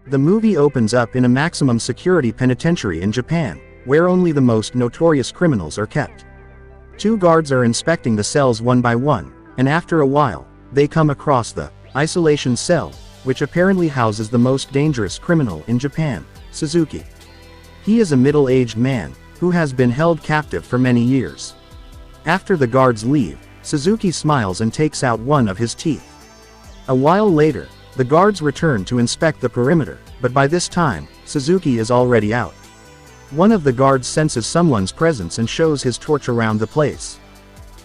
The movie opens up in a maximum security penitentiary in Japan, where only the most notorious criminals are kept. Two guards are inspecting the cells one by one, and after a while, they come across the isolation cell, which apparently houses the most dangerous criminal in Japan, Suzuki. He is a middle-aged man, who has been held captive for many years. After the guards leave, Suzuki smiles and takes out one of his teeth. A while later, the guards return to inspect the perimeter, but by this time, Suzuki is already out. One of the guards senses someone's presence and shows his torch around the place.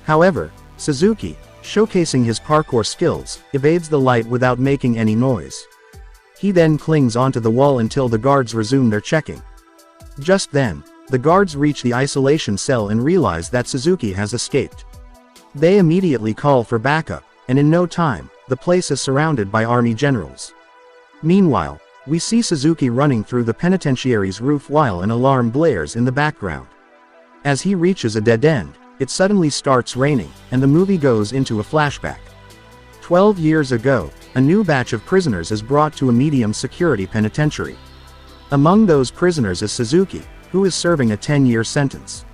However, Suzuki, showcasing his parkour skills, evades the light without making any noise. He then clings onto the wall until the guards resume their checking. Just then, the guards reach the isolation cell and realize that Suzuki has escaped. They immediately call for backup, and in no time, the place is surrounded by army generals. Meanwhile, we see Suzuki running through the penitentiary's roof while an alarm blares in the background. As he reaches a dead end, it suddenly starts raining, and the movie goes into a flashback. 12 years ago, a new batch of prisoners is brought to a medium-security penitentiary. Among those prisoners is Suzuki, who is serving a 10-year sentence.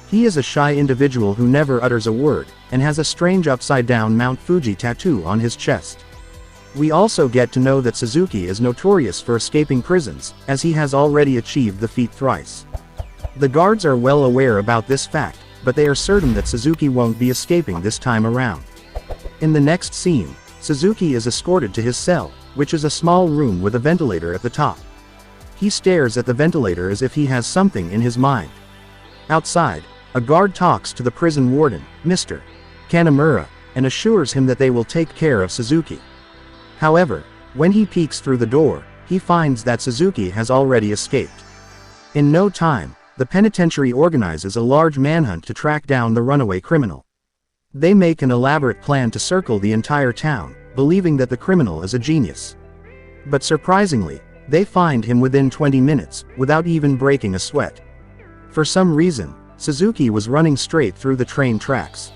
He is a shy individual who never utters a word, and has a strange upside-down Mount Fuji tattoo on his chest. We also get to know that Suzuki is notorious for escaping prisons, as he has already achieved the feat thrice. The guards are well aware about this fact, but they are certain that Suzuki won't be escaping this time around. In the next scene, Suzuki is escorted to his cell, which is a small room with a ventilator at the top. He stares at the ventilator as if he has something in his mind. Outside, a guard talks to the prison warden, Mr. Kanamura, and assures him that they will take care of Suzuki. However, when he peeks through the door, he finds that Suzuki has already escaped. In no time, the penitentiary organizes a large manhunt to track down the runaway criminal. They make an elaborate plan to circle the entire town, believing that the criminal is a genius. But surprisingly, they find him within 20 minutes, without even breaking a sweat. For some reason, Suzuki was running straight through the train tracks.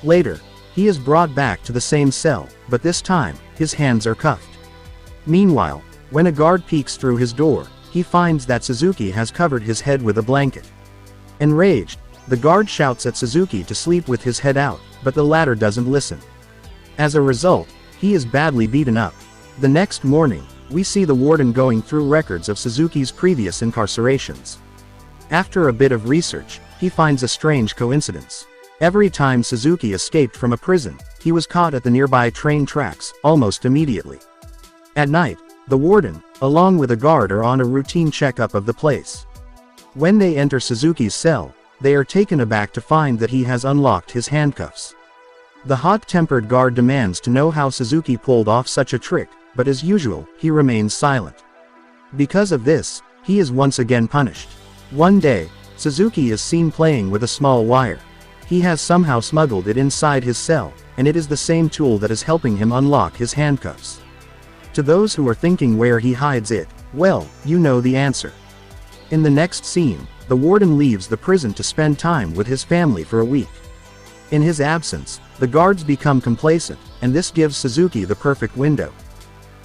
Later, he is brought back to the same cell, but this time, his hands are cuffed. Meanwhile, when a guard peeks through his door, he finds that Suzuki has covered his head with a blanket. Enraged, the guard shouts at Suzuki to sleep with his head out, but the latter doesn't listen. As a result, he is badly beaten up. The next morning, we see the warden going through records of Suzuki's previous incarcerations. After a bit of research, he finds a strange coincidence. Every time Suzuki escaped from a prison, he was caught at the nearby train tracks, almost immediately. At night, the warden, along with a guard, are on a routine checkup of the place. When they enter Suzuki's cell, they are taken aback to find that he has unlocked his handcuffs. The hot-tempered guard demands to know how Suzuki pulled off such a trick, but as usual, he remains silent. Because of this, he is once again punished. One day, Suzuki is seen playing with a small wire. He has somehow smuggled it inside his cell, and it is the same tool that is helping him unlock his handcuffs. To those who are thinking where he hides it, well, you know the answer. In the next scene, the warden leaves the prison to spend time with his family for a week. In his absence, the guards become complacent, and this gives Suzuki the perfect window.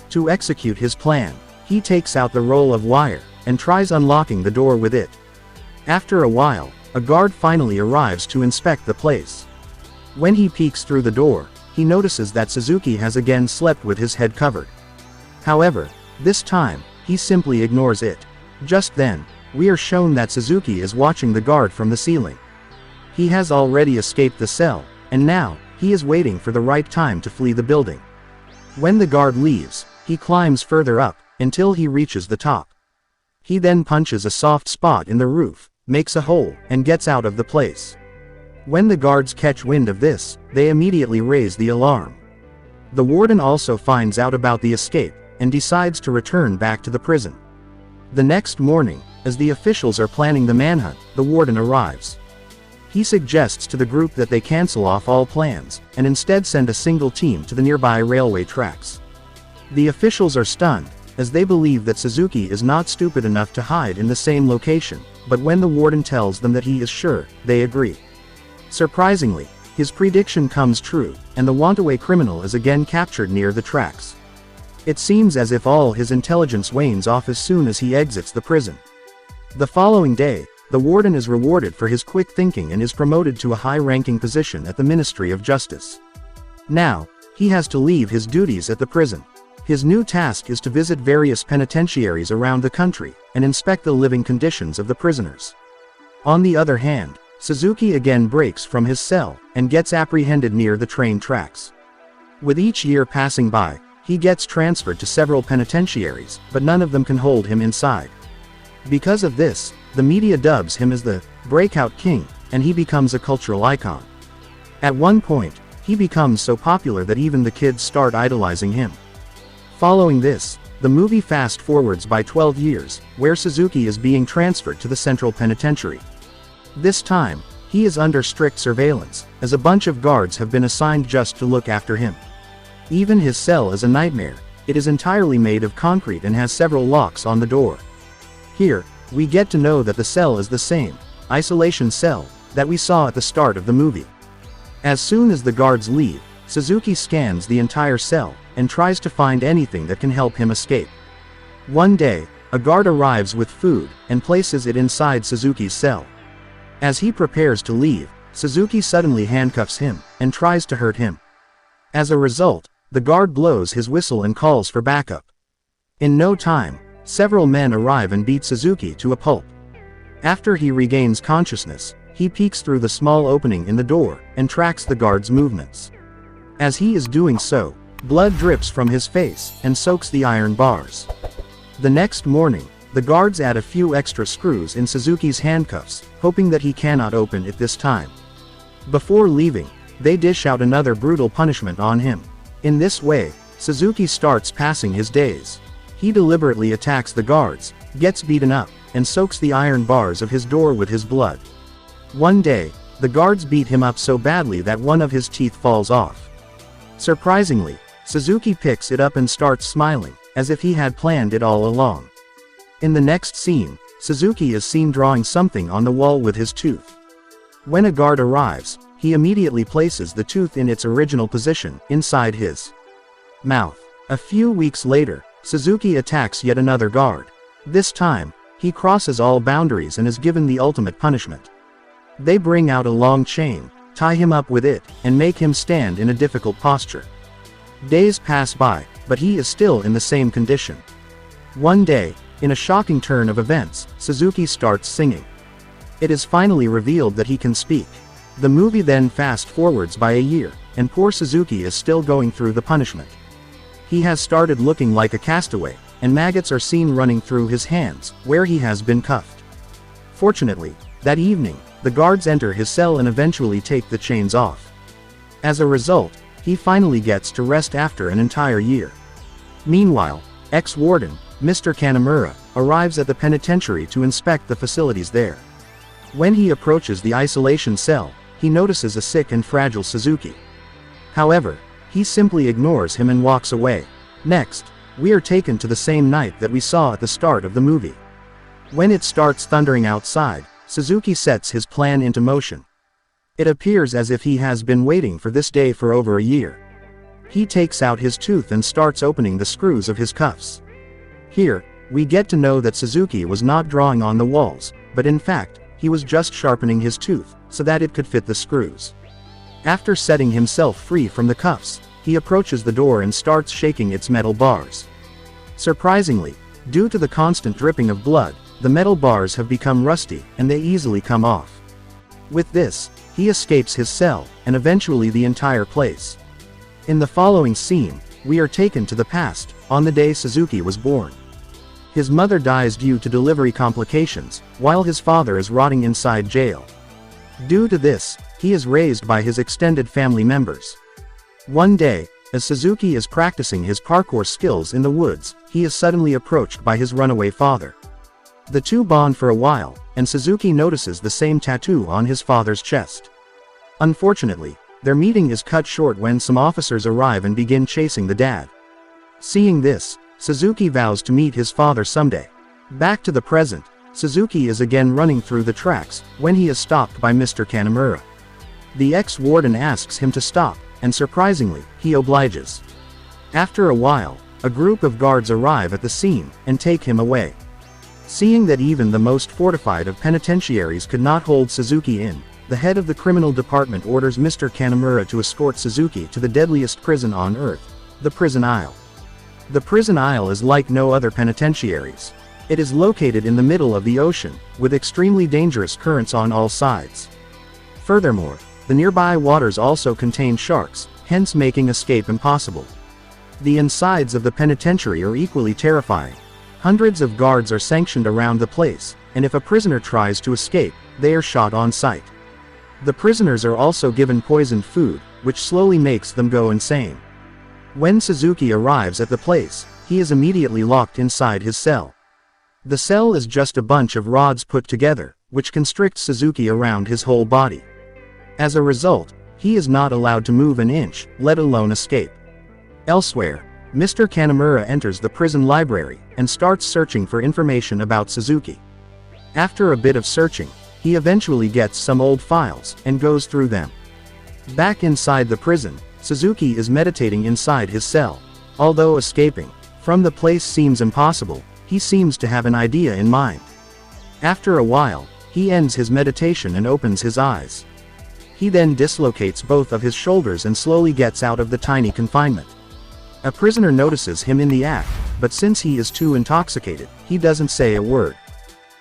To execute his plan, he takes out the roll of wire, and tries unlocking the door with it. After a while, a guard finally arrives to inspect the place. When he peeks through the door, he notices that Suzuki has again slept with his head covered. However, this time, he simply ignores it. Just then, we are shown that Suzuki is watching the guard from the ceiling. He has already escaped the cell, and now, he is waiting for the right time to flee the building. When the guard leaves, he climbs further up, until he reaches the top. He then punches a soft spot in the roof, makes a hole, and gets out of the place. When the guards catch wind of this, they immediately raise the alarm. The warden also finds out about the escape, and decides to return back to the prison. The next morning, as the officials are planning the manhunt, the warden arrives. He suggests to the group that they cancel off all plans, and instead send a single team to the nearby railway tracks. The officials are stunned, as they believe that Suzuki is not stupid enough to hide in the same location, but when the warden tells them that he is sure, they agree. Surprisingly, his prediction comes true, and the wantaway criminal is again captured near the tracks. It seems as if all his intelligence wanes off as soon as he exits the prison. The following day, the warden is rewarded for his quick thinking and is promoted to a high-ranking position at the Ministry of Justice. Now, he has to leave his duties at the prison. His new task is to visit various penitentiaries around the country, and inspect the living conditions of the prisoners. On the other hand, Suzuki again breaks from his cell, and gets apprehended near the train tracks. With each year passing by, he gets transferred to several penitentiaries, but none of them can hold him inside. Because of this, the media dubs him as the breakout king, and he becomes a cultural icon. At one point, he becomes so popular that even the kids start idolizing him. Following this, the movie fast forwards by 12 years, where Suzuki is being transferred to the Central Penitentiary. This time, he is under strict surveillance, as a bunch of guards have been assigned just to look after him. Even his cell is a nightmare. It is entirely made of concrete and has several locks on the door. Here, we get to know that the cell is the same isolation cell that we saw at the start of the movie. As soon as the guards leave, Suzuki scans the entire cell, and tries to find anything that can help him escape. One day, a guard arrives with food, and places it inside Suzuki's cell. As he prepares to leave, Suzuki suddenly handcuffs him, and tries to hurt him. As a result, the guard blows his whistle and calls for backup. In no time, several men arrive and beat Suzuki to a pulp. After he regains consciousness, he peeks through the small opening in the door, and tracks the guard's movements. As he is doing so, blood drips from his face, and soaks the iron bars. The next morning, the guards add a few extra screws in Suzuki's handcuffs, hoping that he cannot open it this time. Before leaving, they dish out another brutal punishment on him. In this way, Suzuki starts passing his days. He deliberately attacks the guards, gets beaten up, and soaks the iron bars of his door with his blood. One day, the guards beat him up so badly that one of his teeth falls off. Surprisingly, Suzuki picks it up and starts smiling, as if he had planned it all along. In the next scene, Suzuki is seen drawing something on the wall with his tooth. When a guard arrives, he immediately places the tooth in its original position, inside his mouth. A few weeks later, Suzuki attacks yet another guard. This time, he crosses all boundaries and is given the ultimate punishment. They bring out a long chain, tie him up with it, and make him stand in a difficult posture. Days pass by, but he is still in the same condition. One day, in a shocking turn of events, Suzuki starts singing. It is finally revealed that he can speak. The movie then fast forwards by a year, and poor Suzuki is still going through the punishment. He has started looking like a castaway, and maggots are seen running through his hands, where he has been cuffed. Fortunately, that evening, the guards enter his cell and eventually take the chains off. As a result, he finally gets to rest after an entire year. Meanwhile, ex-warden, Mr. Kanamura, arrives at the penitentiary to inspect the facilities there. When he approaches the isolation cell, he notices a sick and fragile Suzuki. However, he simply ignores him and walks away. Next, we are taken to the same night that we saw at the start of the movie. When it starts thundering outside, Suzuki sets his plan into motion. It appears as if he has been waiting for this day for over a year. He takes out his tooth and starts opening the screws of his cuffs. Here, we get to know that Suzuki was not drawing on the walls, but in fact, he was just sharpening his tooth, so that it could fit the screws. After setting himself free from the cuffs, he approaches the door and starts shaking its metal bars. Surprisingly, due to the constant dripping of blood, the metal bars have become rusty, and they easily come off. With this, he escapes his cell, and eventually the entire place. In the following scene, we are taken to the past, on the day Suzuki was born. His mother dies due to delivery complications, while his father is rotting inside jail. Due to this, he is raised by his extended family members. One day, as Suzuki is practicing his parkour skills in the woods, he is suddenly approached by his runaway father. The two bond for a while, and Suzuki notices the same tattoo on his father's chest. Unfortunately, their meeting is cut short when some officers arrive and begin chasing the dad. Seeing this, Suzuki vows to meet his father someday. Back to the present, Suzuki is again running through the tracks, when he is stopped by Mr. Kanamura. The ex-warden asks him to stop, and surprisingly, he obliges. After a while, a group of guards arrive at the scene, and take him away. Seeing that even the most fortified of penitentiaries could not hold Suzuki in, the head of the criminal department orders Mr. Kanamura to escort Suzuki to the deadliest prison on Earth, the prison aisle. The prison aisle is like no other penitentiaries. It is located in the middle of the ocean, with extremely dangerous currents on all sides. Furthermore, the nearby waters also contain sharks, hence making escape impossible. The insides of the penitentiary are equally terrifying. Hundreds of guards are sanctioned around the place, and if a prisoner tries to escape, they are shot on sight. The prisoners are also given poisoned food, which slowly makes them go insane. When Suzuki arrives at the place, he is immediately locked inside his cell. The cell is just a bunch of rods put together, which constrict Suzuki around his whole body. As a result, he is not allowed to move an inch, let alone escape. Elsewhere, Mr. Kanamura enters the prison library, and starts searching for information about Suzuki. After a bit of searching, he eventually gets some old files, and goes through them. Back inside the prison, Suzuki is meditating inside his cell. Although escaping from the place seems impossible, he seems to have an idea in mind. After a while, he ends his meditation and opens his eyes. He then dislocates both of his shoulders and slowly gets out of the tiny confinement. A prisoner notices him in the act, but since he is too intoxicated, he doesn't say a word.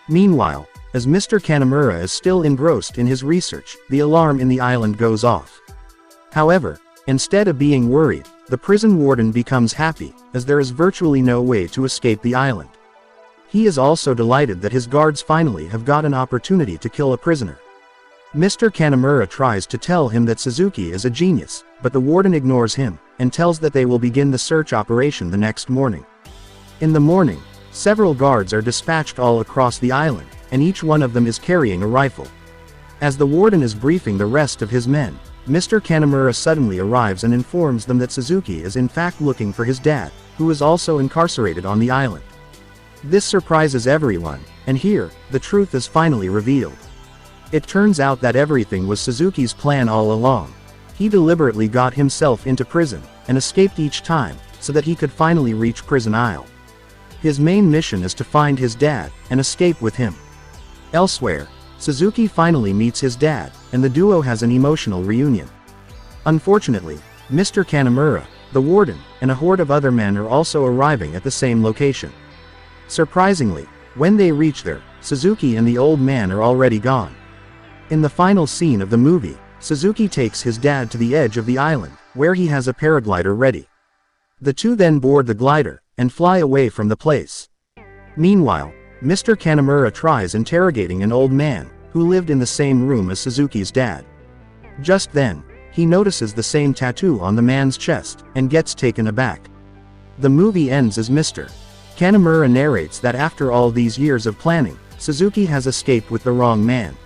Meanwhile, as Mr. Kanamura is still engrossed in his research, the alarm in the island goes off. However, instead of being worried, the prison warden becomes happy, as there is virtually no way to escape the island. He is also delighted that his guards finally have got an opportunity to kill a prisoner. Mr. Kanamura tries to tell him that Suzuki is a genius, but the warden ignores him, and tells that they will begin the search operation the next morning. In the morning, several guards are dispatched all across the island, and each one of them is carrying a rifle. As the warden is briefing the rest of his men, Mr. Kanamura suddenly arrives and informs them that Suzuki is in fact looking for his dad, who is also incarcerated on the island. This surprises everyone, and here, the truth is finally revealed. It turns out that everything was Suzuki's plan all along. He deliberately got himself into prison, and escaped each time, so that he could finally reach Prison Isle. His main mission is to find his dad, and escape with him. Elsewhere, Suzuki finally meets his dad, and the duo has an emotional reunion. Unfortunately, Mr. Kanamura, the warden, and a horde of other men are also arriving at the same location. Surprisingly, when they reach there, Suzuki and the old man are already gone. In the final scene of the movie, Suzuki takes his dad to the edge of the island, where he has a paraglider ready. The two then board the glider, and fly away from the place. Meanwhile, Mr. Kanamura tries interrogating an old man, who lived in the same room as Suzuki's dad. Just then, he notices the same tattoo on the man's chest, and gets taken aback. The movie ends as Mr. Kanamura narrates that after all these years of planning, Suzuki has escaped with the wrong man.